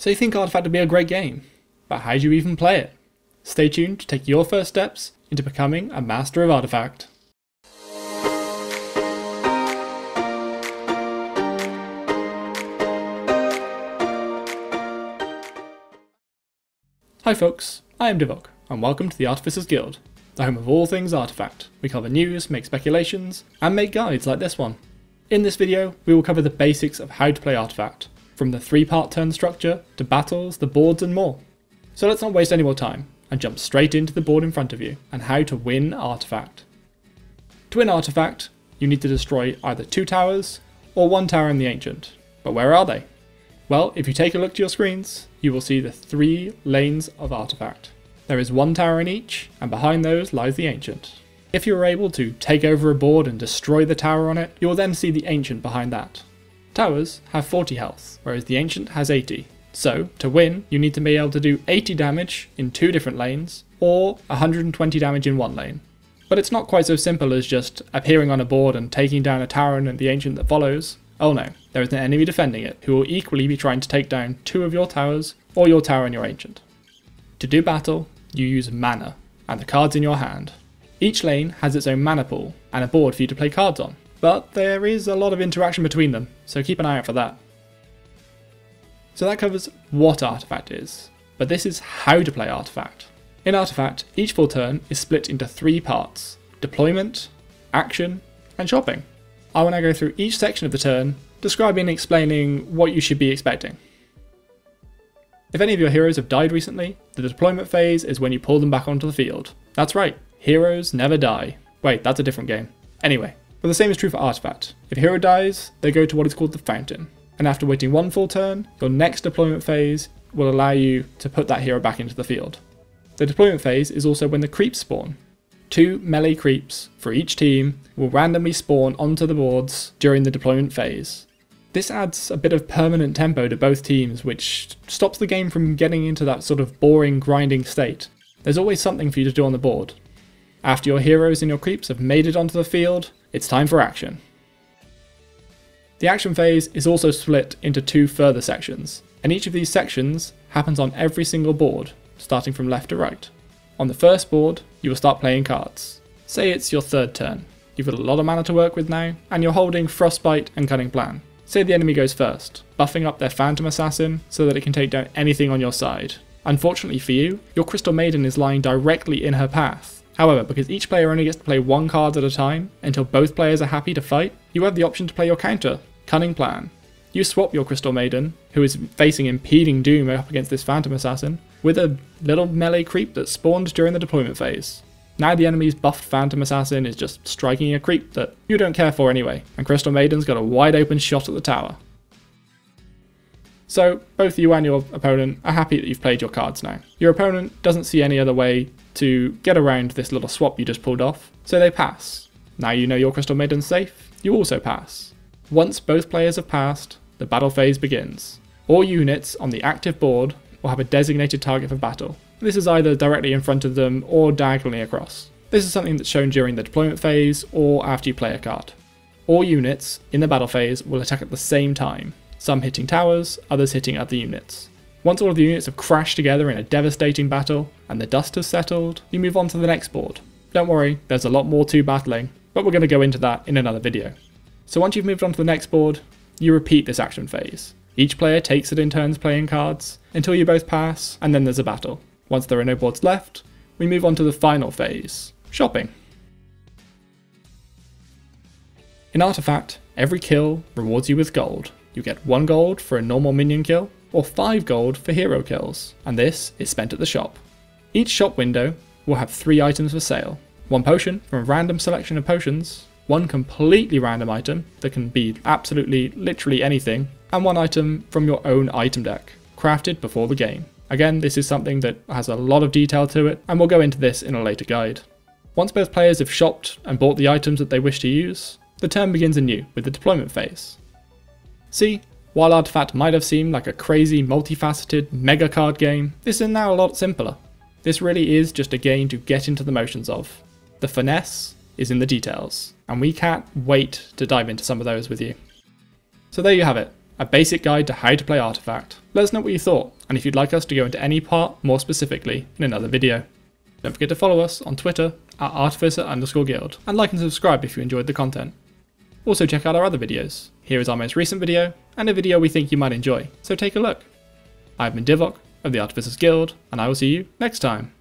So you think Artifact would be a great game, but how do you even play it? Stay tuned to take your first steps into becoming a master of Artifact. Hi folks, I am Divok, and welcome to the Artificers Guild, the home of all things Artifact. We cover news, make speculations, and make guides like this one. In this video, we will cover the basics of how to play Artifact, from the 3-part turn structure, to battles, the boards and more. So let's not waste any more time, and jump straight into the board in front of you, and how to win Artifact. To win Artifact, you need to destroy either 2 towers, or 1 tower in the Ancient. But where are they? Well, if you take a look to your screens, you will see the 3 lanes of Artifact. There is 1 tower in each, and behind those lies the Ancient. If you are able to take over a board and destroy the tower on it, you will then see the Ancient behind that. Towers have 40 health, whereas the Ancient has 80. So, to win, you need to be able to do 80 damage in 2 different lanes, or 120 damage in 1 lane. But it's not quite so simple as just appearing on a board and taking down a tower and the Ancient that follows. Oh no, there is an enemy defending it, who will equally be trying to take down 2 of your towers, or your tower and your Ancient. To do battle, you use mana, and the cards in your hand. Each lane has its own mana pool, and a board for you to play cards on, but there is a lot of interaction between them, so keep an eye out for that. So that covers what Artifact is, but this is how to play Artifact. In Artifact, each full turn is split into 3 parts: deployment, action, and shopping. I will now go through each section of the turn, describing and explaining what you should be expecting. If any of your heroes have died recently, the deployment phase is when you pull them back onto the field. That's right, heroes never die. Wait, that's a different game. Anyway, but the same is true for Artifact. If a hero dies, they go to what is called the Fountain, and after waiting 1 full turn, your next deployment phase will allow you to put that hero back into the field. The deployment phase is also when the creeps spawn. 2 melee creeps for each team will randomly spawn onto the boards during the deployment phase. This adds a bit of permanent tempo to both teams, which stops the game from getting into that sort of boring, grinding state. There's always something for you to do on the board. After your heroes and your creeps have made it onto the field, it's time for action. The action phase is also split into 2 further sections, and each of these sections happens on every single board, starting from left to right. On the first board, you will start playing cards. Say it's your 3rd turn. You've got a lot of mana to work with now, and you're holding Frostbite and Cunning Plan. Say the enemy goes first, buffing up their Phantom Assassin so that it can take down anything on your side. Unfortunately for you, your Crystal Maiden is lying directly in her path. However, because each player only gets to play 1 card at a time, until both players are happy to fight, you have the option to play your counter, Cunning Plan. You swap your Crystal Maiden, who is facing impeding doom up against this Phantom Assassin, with a little melee creep that spawned during the deployment phase. Now the enemy's buffed Phantom Assassin is just striking a creep that you don't care for anyway, and Crystal Maiden's got a wide open shot at the tower. So both you and your opponent are happy that you've played your cards now. Your opponent doesn't see any other way to get around this little swap you just pulled off, so they pass. Now you know your Crystal Maiden's safe, you also pass. Once both players have passed, the battle phase begins. All units on the active board will have a designated target for battle. This is either directly in front of them or diagonally across. This is something that's shown during the deployment phase or after you play a card. All units in the battle phase will attack at the same time, some hitting towers, others hitting other units. Once all of the units have crashed together in a devastating battle and the dust has settled, you move on to the next board. Don't worry, there's a lot more to battling, but we're going to go into that in another video. So once you've moved on to the next board, you repeat this action phase. Each player takes it in turns playing cards, until you both pass, and then there's a battle. Once there are no boards left, we move on to the final phase, shopping. In Artifact, every kill rewards you with gold. You get 1 gold for a normal minion kill, or 5 gold for hero kills, and this is spent at the shop. Each shop window will have 3 items for sale. 1 potion from a random selection of potions, 1 completely random item that can be absolutely literally anything, and 1 item from your own item deck, crafted before the game. Again, this is something that has a lot of detail to it, and we'll go into this in a later guide. Once both players have shopped and bought the items that they wish to use, the turn begins anew with the deployment phase. See, while Artifact might have seemed like a crazy, multifaceted, mega card game, this is now a lot simpler. This really is just a game to get into the motions of. The finesse is in the details, and we can't wait to dive into some of those with you. So there you have it, a basic guide to how to play Artifact. Let us know what you thought. and if you'd like us to go into any part more specifically in another video. Don't forget to follow us on Twitter at Artificer_Guild, and like and subscribe if you enjoyed the content. Also check out our other videos. Here is our most recent video, and a video we think you might enjoy, so take a look. I've been Divok of the Artificers Guild, and I will see you next time.